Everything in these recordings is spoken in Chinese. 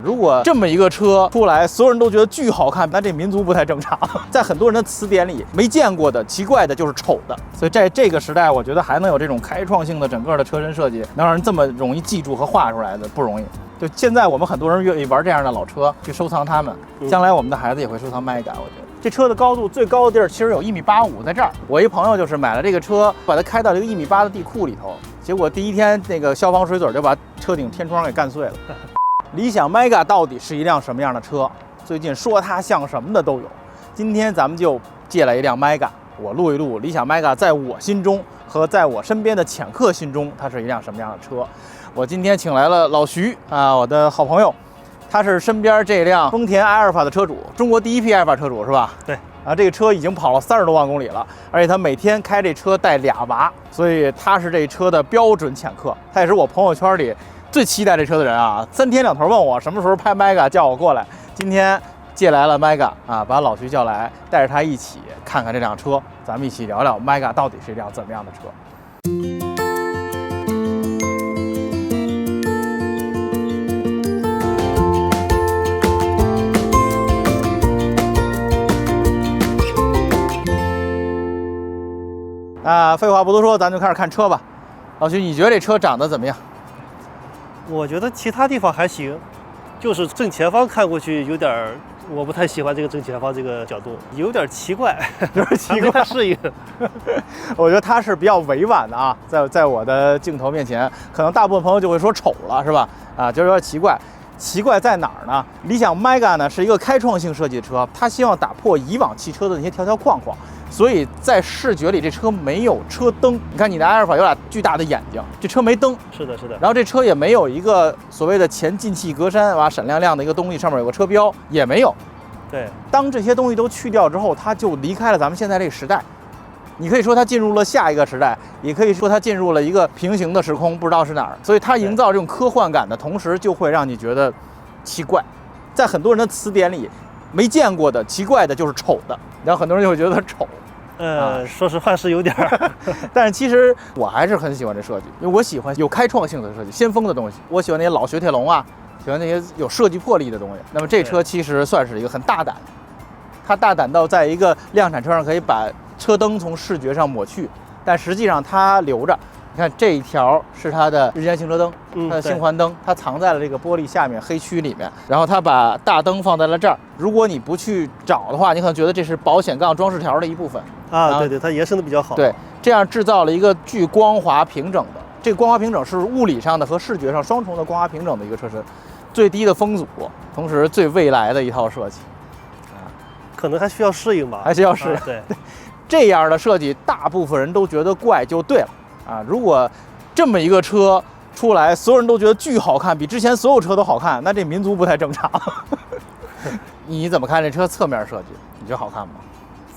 如果这么一个车出来，所有人都觉得巨好看，那这民族不太正常。在很多人的词典里，没见过的、奇怪的就是丑的。所以在这个时代，我觉得还能有这种开创性的整个的车身设计，能让人这么容易记住和画出来的不容易。就现在我们很多人愿意玩这样的老车，去收藏它们。将来我们的孩子也会收藏Mega，我觉得。这车的高度最高的地儿其实有1.85米，在这儿。我一朋友就是买了这个车，把它开到一个1.8米的地库里头，结果第一天那个消防水嘴就把车顶天窗给干碎了。理想 Mega 到底是一辆什么样的车？最近说它像什么的都有。今天咱们就借来一辆 Mega， 我录一录理想 Mega 在我心中和在我身边的潜客心中，它是一辆什么样的车。我今天请来了老徐啊，我的好朋友，他是身边这辆丰田埃尔法的车主，中国第一批埃尔法车主是吧？对。啊，这个车已经跑了30多万公里了，而且他每天开这车带俩娃，所以他是这车的标准潜客。他也是我朋友圈里最期待这车的人啊！3天2头问我什么时候拍 Mega， 叫我过来。今天借来了 Mega 啊，把老徐叫来，带着他一起看看这辆车，咱们一起聊聊 Mega 到底是一辆怎么样的车。废话不多说，咱就开始看车吧。老徐，你觉得这车长得怎么样？我觉得其他地方还行，就是正前方看过去有点，我不太喜欢这个正前方这个角度，有点奇怪，有点奇怪，不太适应。我觉得它是比较委婉的啊，在我的镜头面前，可能大部分朋友就会说丑了，是吧？啊，就是有点奇怪。奇怪在哪儿呢？理想 Mega 呢是一个开创性设计的车，它希望打破以往汽车的那些条条框框。所以在视觉里，这车没有车灯。你看你的埃尔法有俩巨大的眼睛，这车没灯。是的，是的。然后这车也没有一个所谓的前进气格栅，哇，闪亮亮的一个东西，上面有个车标，也没有。对。当这些东西都去掉之后，它就离开了咱们现在这个时代。你可以说它进入了下一个时代，也可以说它进入了一个平行的时空，不知道是哪儿。所以它营造这种科幻感的同时，就会让你觉得奇怪。在很多人的词典里，没见过的、奇怪的就是丑的，然后很多人就会觉得它丑。说实话是有点儿，但是其实我还是很喜欢这设计，因为我喜欢有开创性的设计、先锋的东西。我喜欢那些老雪铁龙啊，喜欢那些有设计魄力的东西。那么这车其实算是一个很大胆，它大胆到在一个量产车上可以把车灯从视觉上抹去，但实际上它留着。你看这一条是它的日间行车灯，它的星环灯，它藏在了这个玻璃下面黑区里面。然后它把大灯放在了这儿。如果你不去找的话，你可能觉得这是保险杠装饰条的一部分。啊，对，它延伸的比较好。对，这样制造了一个具光滑平整的，这个光滑平整是物理上的和视觉上双重的光滑平整的一个车身，最低的风阻，同时最未来的一套设计，可能还需要适应吧，还需要适应。对，这样的设计，大部分人都觉得怪就对了啊。如果这么一个车出来，所有人都觉得巨好看，比之前所有车都好看，那这民族不太正常。你怎么看这车侧面设计？你觉得好看吗？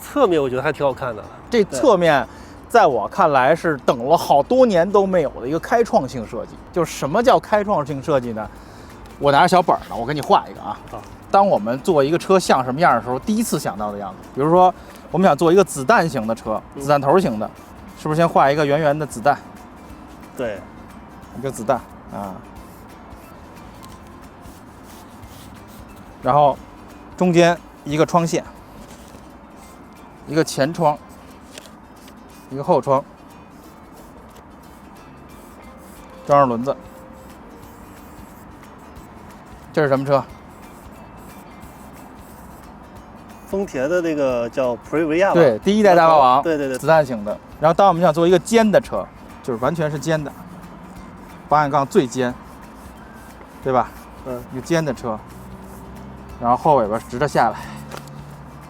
侧面我觉得还挺好看的。这侧面，在我看来是等了好多年都没有的一个开创性设计。就是什么叫开创性设计呢？我拿着小本呢，我给你画一个啊。当我们做一个车像什么样的时候，第一次想到的样子，比如说我们想做一个子弹型的车，子弹头型的，是不是先画一个圆圆的子弹？对，一个子弹啊，然后中间一个窗线。一个前窗，一个后窗，装上轮子。这是什么车？丰田的那个叫普锐维亚吧？对，第一代大霸王。对，子弹型的。然后当我们想做一个尖的车，就是完全是尖的，保险杠最尖，对吧？一个尖的车，然后后尾巴直着下来。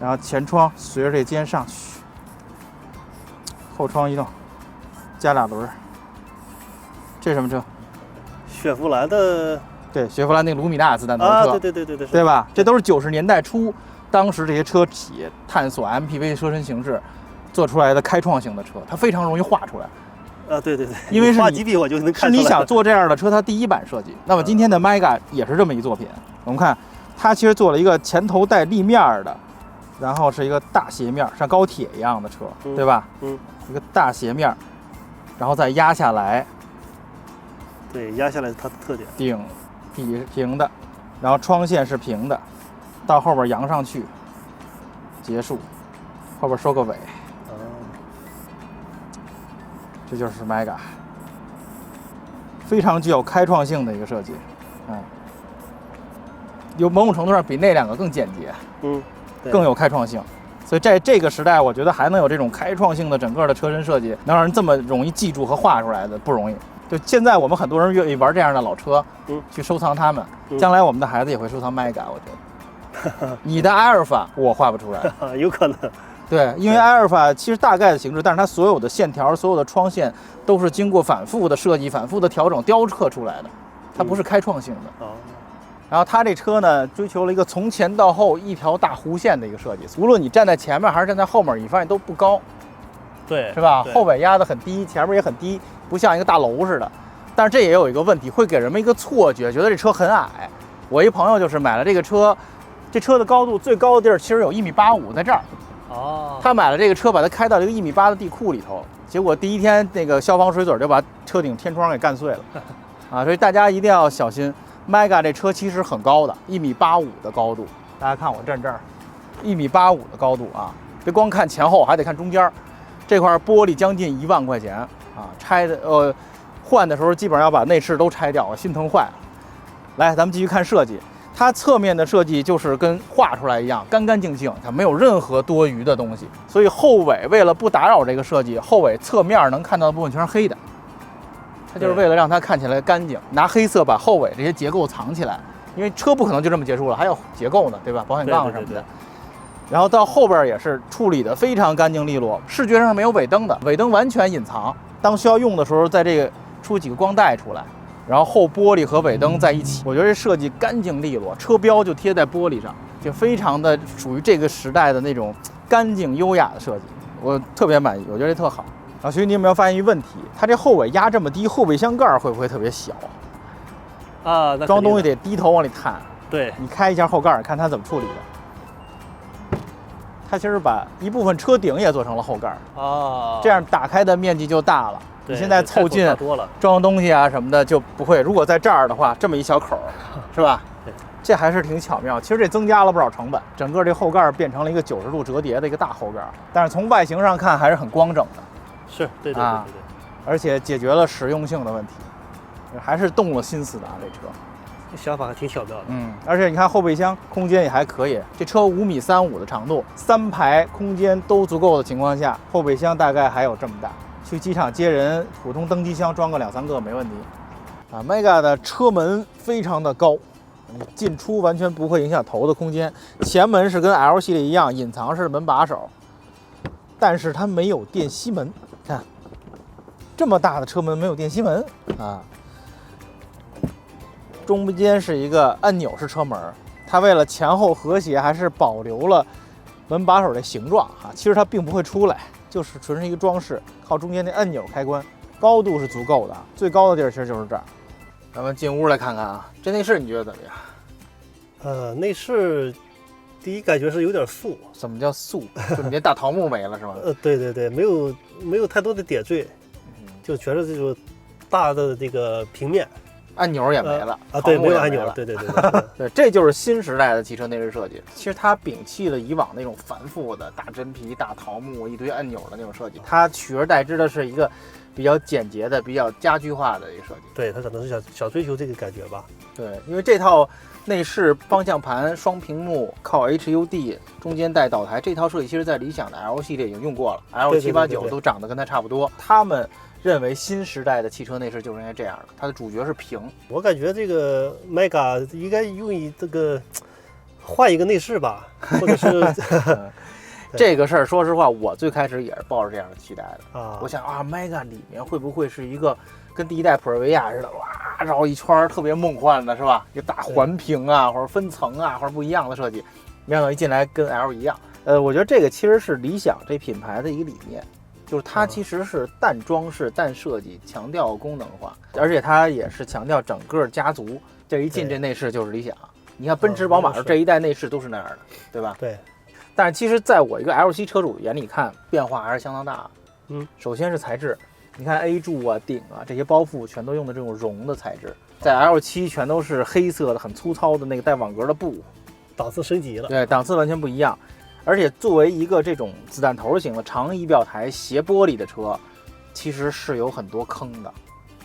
然后前窗随着这尖上去，后窗移动，加俩轮。这是什么车？雪佛兰的。对，雪佛兰那个卢米纳子弹头车。对吧？这都是90年代初，当时这些车企探索 MPV 车身形式做出来的开创性的车，它非常容易画出来。对，因为是画几笔我就能看出来。是你想做这样的车，它第一版设计。那么今天的 Mega 也是这么一作品。我们看，它其实做了一个前头带立面的。然后是一个大斜面，像高铁一样的车，对吧？一个大斜面，然后再压下来。对，压下来是它的特点。顶平的，然后窗线是平的，到后边扬上去，结束，后边收个尾。这就是 Mega， 非常具有开创性的一个设计，有某种程度上比那两个更简洁，更有开创性。所以在这个时代，我觉得还能有这种开创性的整个的车身设计，能让人这么容易记住和画出来的不容易。就现在我们很多人愿意玩这样的老车，去收藏它们，将来我们的孩子也会收藏 Mega， 我觉得。你的阿尔法我画不出来，有可能。对，因为阿尔法其实大概的形制，但是它所有的线条、所有的窗线都是经过反复的设计、反复的调整、雕刻出来的，它不是开创性的。然后它这车呢，追求了一个从前到后一条大弧线的一个设计，无论你站在前面还是站在后面，你发现都不高，对，是吧？后尾压得很低，前面也很低，不像一个大楼似的。但是这也有一个问题，会给人们一个错觉，觉得这车很矮。我一朋友就是买了这个车，这车的高度最高的地儿其实有1.85米，在这儿。他买了这个车，把它开到这个1.8米的地库里头，结果第一天那个消防水嘴就把车顶天窗给干碎了，所以大家一定要小心。Mega 这车其实很高的，1.85米的高度。大家看我站这儿，1.85米的高度啊！别光看前后，还得看中间。这块玻璃将近1万块钱拆的换的时候基本上要把内饰都拆掉，我心疼坏了。来，咱们继续看设计。它侧面的设计就是跟画出来一样，干干净净，它没有任何多余的东西。所以后尾为了不打扰这个设计，后尾侧面能看到的部分全是黑的。它就是为了让它看起来干净，拿黑色把后尾这些结构藏起来，因为车不可能就这么结束了，还有结构呢，对吧？保险杠什么的。然后到后边也是处理的非常干净利落，视觉上是没有尾灯的，尾灯完全隐藏，当需要用的时候，在这个出几个光带出来，然后后玻璃和尾灯在一起，我觉得这设计干净利落，车标就贴在玻璃上，就非常的属于这个时代的那种干净优雅的设计，我特别满意，我觉得这特好。所以你有没有发现一个问题？它这后尾压这么低，后备箱盖会不会特别小？那装东西得低头往里探。对，你开一下后盖，看它怎么处理的。它其实把一部分车顶也做成了后盖这样打开的面积就大了。你现在凑近装东西啊什么的就不会。如果在这儿的话，这么一小口，是吧？这还是挺巧妙。其实这增加了不少成本，整个这后盖变成了一个90度折叠的一个大后盖，但是从外形上看还是很光整的。是，对，而且解决了实用性的问题，还是动了心思的这车。想法还挺巧妙的。而且你看后备箱空间也还可以，这车5.35米的长度，3排空间都足够的情况下，后备箱大概还有这么大。去机场接人，普通登机箱装个2、3个没问题。Mega 的车门非常的高，进出完全不会影响头的空间。前门是跟 L 系列一样，隐藏式门把手，但是它没有电吸门。看，这么大的车门没有电吸门中间是一个按钮式车门，它为了前后和谐，还是保留了门把手的形状其实它并不会出来，就是纯是一个装饰，靠中间那按钮开关，高度是足够的，最高的地儿其实就是这儿。咱们进屋来看看这内饰你觉得怎么样？内饰第一感觉是有点素。什么叫素？就你那大桃木没了是吗？对，没有太多的点缀，就全是这种大的这个平面。按钮也没了对，没有按钮了。对对，这就是新时代的汽车内饰设计。其实它摒弃了以往那种繁复的大真皮、大桃木、一堆按钮的那种设计，它取而代之的是一个比较简洁的、比较家居化的一个设计。对，它可能是想追求这个感觉吧。对，因为这套内饰、方向盘、双屏幕、靠 HUD， 中间带导台，这套设计其实在理想的 L 系列已经用过了，L789都长得跟它差不多。他们认为新时代的汽车内饰就是应该这样的，它的主角是屏。我感觉这个 Mega 应该用以这个换一个内饰吧，或者是这个事儿，说实话，我最开始也是抱着这样的期待的我想Mega 里面会不会是一个跟第一代普锐维亚似的，哇，绕一圈特别梦幻的，是吧？一个大环屏或者分层或者不一样的设计，没想到一进来跟 L 一样。我觉得这个其实是理想这品牌的一个理念。就是它其实是淡装饰、淡设计，强调功能化，而且它也是强调整个家族。这一进这内饰就是理想。你看奔驰、宝马这一代内饰都是那样的，对吧？对。但是其实在我一个 L7 车主眼里看，变化还是相当大。首先是材质，你看 A 柱顶这些包覆全都用的这种绒的材质，在 L7 全都是黑色的，很粗糙的那个带网格的布，档次升级了。对，档次完全不一样。而且作为一个这种子弹头型的长仪表台斜玻璃的车，其实是有很多坑的，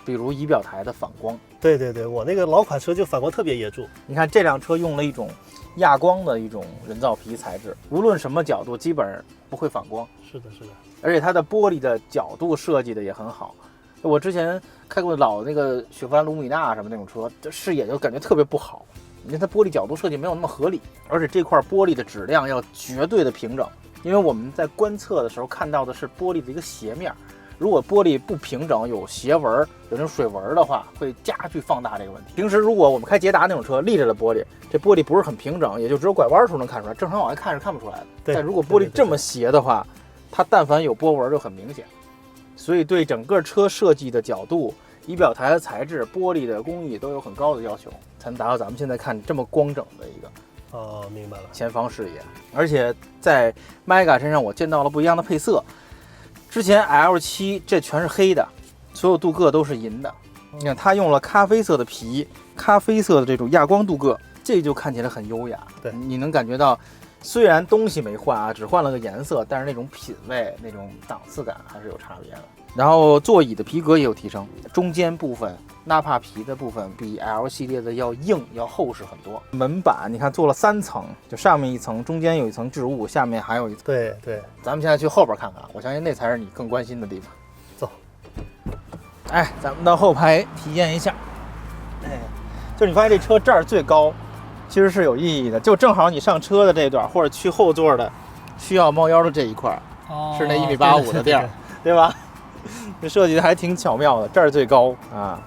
比如仪表台的反光。对对对，我那个老款车就反光特别严重。你看这辆车用了一种亚光的一种人造皮材质，无论什么角度基本不会反光。是的，是的。而且它的玻璃的角度设计的也很好。我之前开过老那个雪佛兰卢米纳什么那种车，这视野就感觉特别不好。因为它玻璃角度设计没有那么合理，而且这块玻璃的质量要绝对的平整，因为我们在观测的时候看到的是玻璃的一个斜面，如果玻璃不平整，有斜纹、有那种水纹的话，会加剧放大这个问题。平时如果我们开捷达那种车，立着的玻璃，这玻璃不是很平整，也就只有拐弯时候能看出来，正常往外看是看不出来的。但如果玻璃这么斜的话，它但凡有波纹就很明显，所以对整个车设计的角度、仪表台的材质、玻璃的工艺都有很高的要求，才能达到咱们现在看这么光整的一个明白了，前方视野。而且在 Mega 身上我见到了不一样的配色，之前 L7 这全是黑的，所有镀铬都是银的。你看它用了咖啡色的皮，咖啡色的这种亚光镀铬，这就看起来很优雅。对，你能感觉到虽然东西没换啊，只换了个颜色，但是那种品味、那种档次感还是有差别的。然后座椅的皮革也有提升，中间部分纳帕皮的部分比 L 系列的要硬、要厚实很多。门板你看做了3层，就上面一层，中间有一层置物，下面还有一层。对对，咱们现在去后边看看，我相信那才是你更关心的地方。走，哎，咱们到后排体验一下。哎，就是你发现这车这儿最高，其实是有意义的，就正好你上车的这段，或者去后座的需要猫腰的这一块，是那1.85米的地儿，对吧？这设计的还挺巧妙的，这儿最高啊。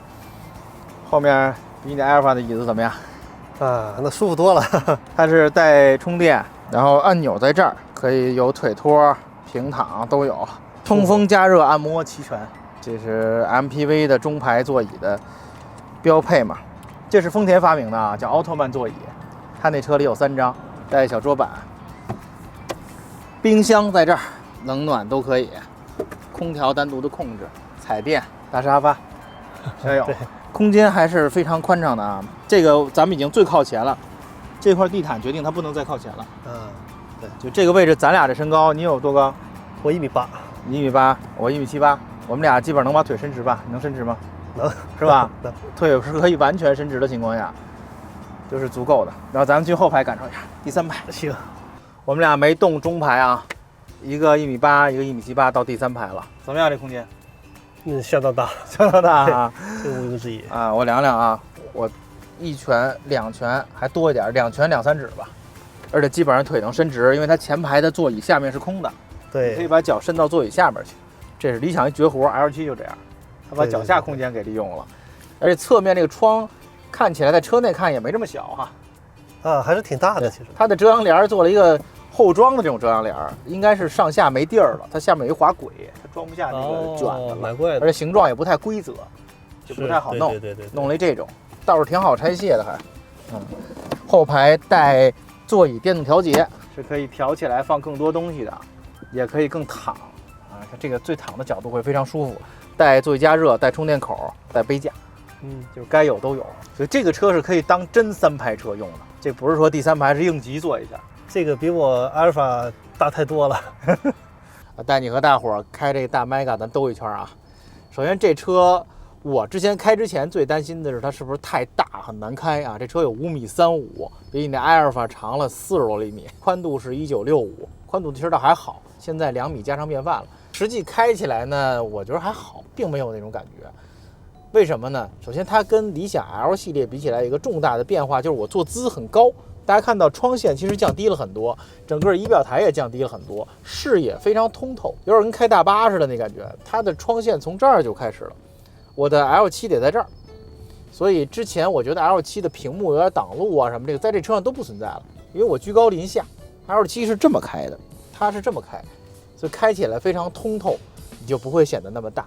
后面比你的阿尔法的椅子怎么样？啊，那舒服多了。它是带充电，然后按钮在这儿，可以有腿托、平躺都有，通风、加热、按摩齐全。这是 MPV 的中排座椅的标配嘛？这是丰田发明的啊，叫奥特曼座椅。它那车里有3张，带小桌板，冰箱在这儿，冷暖都可以。空调单独的控制，彩电、大沙发全有，空间还是非常宽敞的啊。这个咱们已经最靠前了，这块地毯决定它不能再靠前了。对，就这个位置，咱俩这身高，你有多高？我1.8米，你1.8米，我1.78米，我们俩基本上能把腿伸直吧？你能伸直吗？能，是吧？能，腿是可以完全伸直的情况下，就是足够的。然后咱们去后排感受一下，第3排。行，我们俩没动中排啊。一个1.8米，一个1.78米，到第3排了，怎么样？这空间？相当大，相当大啊！这毋庸置疑啊！我量量啊，我1拳、2拳还多一点，2拳2、3指吧。而且基本上腿能伸直，因为它前排的座椅下面是空的，对，你可以把脚伸到座椅下面去。这是理想一绝活 ，L7 就这样，它把脚下空间给利用了。而且侧面这个窗看起来在车内看也没这么小哈。还是挺大的。其实它的遮阳帘做了一个后装的这种遮阳帘，应该是上下没地儿了，它下面有一滑轨，它装不下那个卷子了，难怪。而且形状也不太规则，就不太好弄。对，弄了一这种，倒是挺好拆卸的还。后排带座椅电动调节，是可以调起来放更多东西的，也可以更躺啊。这个最躺的角度会非常舒服。带座椅加热，带充电口，带杯架，就是该有都有。所以这个车是可以当真3排车用的，这不是说第3排是应急坐一下。这个比我阿尔法大太多了。带你和大伙儿开这个大 Mega 咱兜一圈啊。首先这车我之前开之前最担心的是它是不是太大很难开啊。这车有5.35米，比你的阿尔法长了40多厘米，宽度是1965，宽度其实倒还好，现在2米加长变泛了。实际开起来呢，我觉得还好，并没有那种感觉。为什么呢？首先它跟理想 L 系列比起来有一个重大的变化，就是我坐姿很高。大家看到窗线其实降低了很多，整个仪表台也降低了很多，视野非常通透，有点跟开大巴似的那感觉。它的窗线从这儿就开始了，我的 L7 得在这儿，所以之前我觉得 L7 的屏幕有点挡路啊什么，这个在这车上都不存在了，因为我居高临下。L7 是这么开的，它是这么开，所以开起来非常通透，你就不会显得那么大。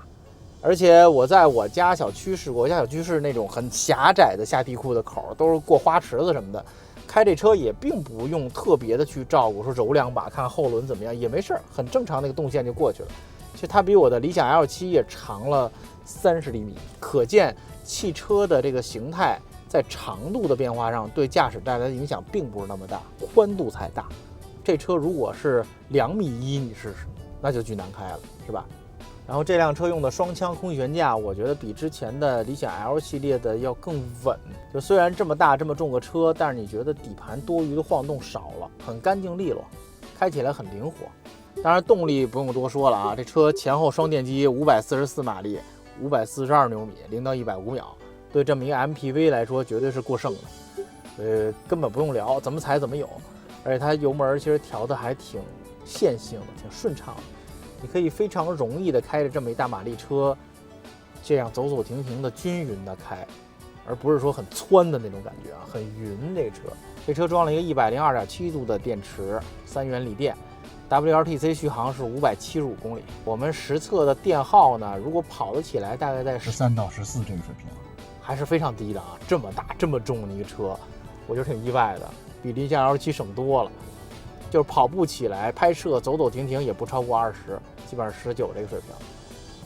而且我在我家小区试过，我家小区是那种很狭窄的下地库的口，都是过花池子什么的。开这车也并不用特别的去照顾，说揉2把看后轮怎么样也没事儿，很正常，那个动线就过去了。其实它比我的理想 L7 也长了30厘米，可见汽车的这个形态在长度的变化上对驾驶带来的影响并不是那么大，宽度才大。这车如果是2.1米，你试试，那就巨难开了，是吧？然后这辆车用的双腔空气悬架，我觉得比之前的理想 L 系列的要更稳。就虽然这么大这么重个车，但是你觉得底盘多余的晃动少了，很干净利落，开起来很灵活。当然动力不用多说了啊，这车前后双电机，544马力，542牛米，0到100 5秒，对这么一个 MPV 来说绝对是过剩的。根本不用聊，怎么踩怎么有。而且它油门其实调的还挺线性的，挺顺畅的。你可以非常容易的开着这么一大马力车，这样走走停停的均匀的开，而不是说很窜的那种感觉啊，很匀。这车装了一个102.7度的电池，3元锂电 ，WLTC 续航是575公里。我们实测的电耗呢，如果跑得起来，大概在13到14这个水平，还是非常低的啊。这么大这么重的一个车，我觉得挺意外的，比理想 L7省多了。就是跑步起来拍摄走走停停也不超过20，基本上19这个水平。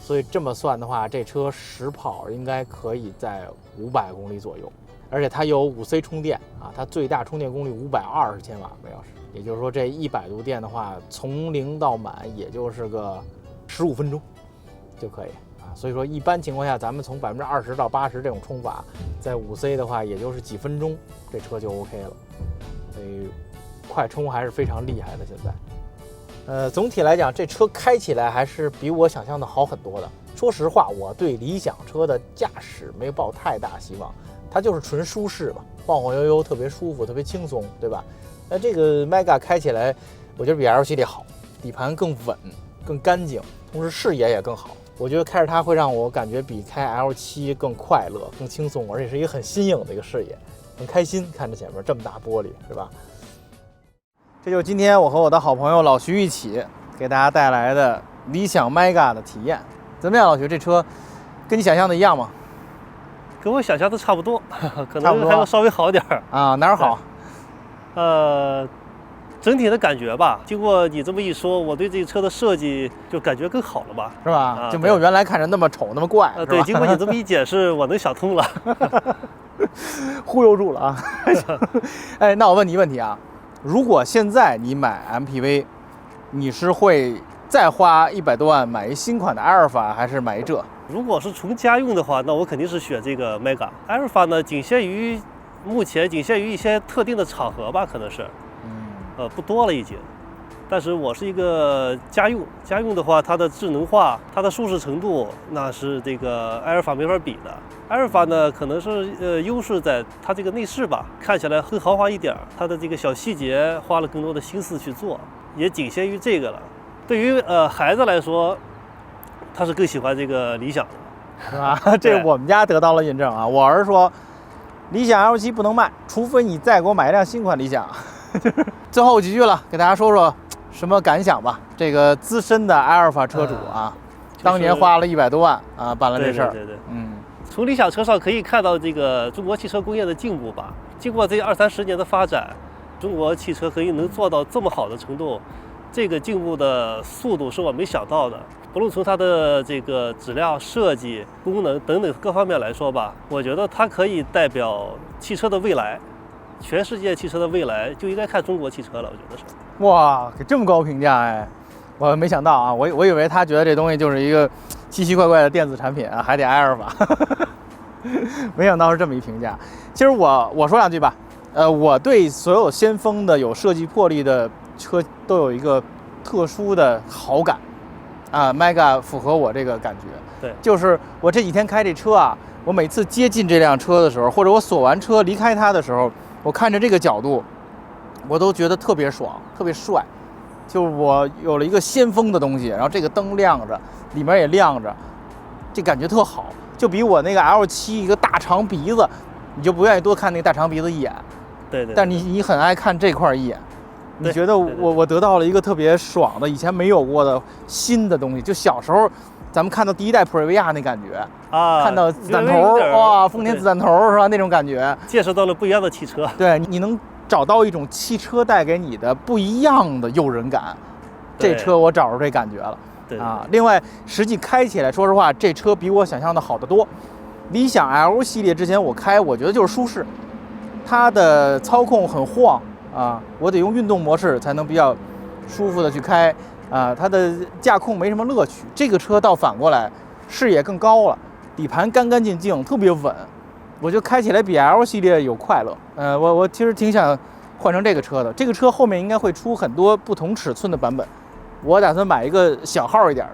所以这么算的话，这车实跑应该可以在500公里左右。而且它有5C 充电啊，它最大充电功率520千瓦每小时，也就是说这100度电的话，从0到满也就是个15分钟就可以啊。所以说一般情况下，咱们从20%到80%这种充法，在5C 的话，也就是几分钟，这车就 OK 了。所以快充还是非常厉害的。现在，总体来讲，这车开起来还是比我想象的好很多的。说实话，我对理想车的驾驶没有抱太大希望，它就是纯舒适吧，晃晃悠悠，特别舒服，特别轻松，对吧？那这个 Mega 开起来，我觉得比 L 系列好，底盘更稳、更干净，同时视野也更好。我觉得开着它会让我感觉比开 L7更快乐、更轻松，而且是一个很新颖的一个视野，很开心。看着前面这么大玻璃，是吧？这就是今天我和我的好朋友老徐一起给大家带来的理想 Mega 的体验。怎么样，老徐？这车跟你想象的一样吗？跟我想象的差不多，可能还要稍微好点儿啊。哪儿好？整体的感觉吧，经过你这么一说，我对这个车的设计就感觉更好了吧？是吧？就没有原来看着那么丑那么怪。对，经过你这么一解释，我能想通了。忽悠住了啊！哎，那我问你一个问题啊，如果现在你买 MPV， 你是会再花100多万买一新款的阿尔法，还是买一这？如果是纯家用的话，那我肯定是选这个 Mega。阿尔法呢，目前仅限于一些特定的场合吧，可能是，不多了已经。但是我是一个家用的话，它的智能化、它的舒适程度，那是这个阿尔法没法比的。阿尔法呢，可能是优势在它这个内饰吧，看起来更豪华一点，它的这个小细节花了更多的心思去做，也仅限于这个了。对于孩子来说，他是更喜欢这个理想的，是吧？这我们家得到了印证啊！我儿子说，理想 L7不能卖，除非你再给我买一辆新款理想。最后几句了，给大家说说什么感想吧。这个资深的阿尔法车主啊，当年花了100多万啊办了这事儿。对，从理想车上可以看到这个中国汽车工业的进步吧。经过这20-30年的发展，中国汽车可以能做到这么好的程度，这个进步的速度是我没想到的。不论从它的这个质量、设计、功能等等各方面来说吧，我觉得它可以代表汽车的未来。全世界汽车的未来就应该看中国汽车了，我觉得是。哇，给这么高评价哎！我没想到啊，我以为他觉得这东西就是一个奇奇怪怪的电子产品啊，还得阿尔法。没想到是这么一评价。其实我说两句吧，我对所有先锋的有设计魄力的车都有一个特殊的好感啊 ，Mega 符合我这个感觉。对，就是我这几天开这车啊，我每次接近这辆车的时候，或者我锁完车离开它的时候，我看着这个角度，我都觉得特别爽，特别帅。就是我有了一个先锋的东西，然后这个灯亮着，里面也亮着，这感觉特好。就比我那个 L7 一个大长鼻子，你就不愿意多看那个大长鼻子一眼。对。但你很爱看这块一眼，你觉得我得到了一个特别爽的、以前没有过的新的东西。就小时候咱们看到第一代普锐维亚那感觉啊，看到子弹头，哇，丰田子弹头是吧？那种感觉，见识到了不一样的汽车。对，你能找到一种汽车带给你的不一样的诱人感。这车我找着这感觉了。对啊，另外实际开起来，说实话，这车比我想象的好得多。理想 L 系列之前我开，我觉得就是舒适，它的操控很晃啊，我得用运动模式才能比较舒服的去开啊，它的驾控没什么乐趣。这个车倒反过来，视野更高了，底盘干干净净，特别稳，我觉得开起来比 L 系列有快乐。我其实挺想换成这个车的，这个车后面应该会出很多不同尺寸的版本，我打算买一个小号一点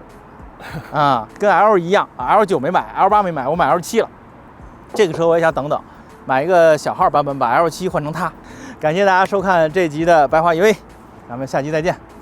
的，啊，跟 L 一样，L9没买 ，L8没买，我买 L7了。这个车我也想等等，买一个小号版本，把 L7换成它。感谢大家收看这集的白话一微，咱们下期再见。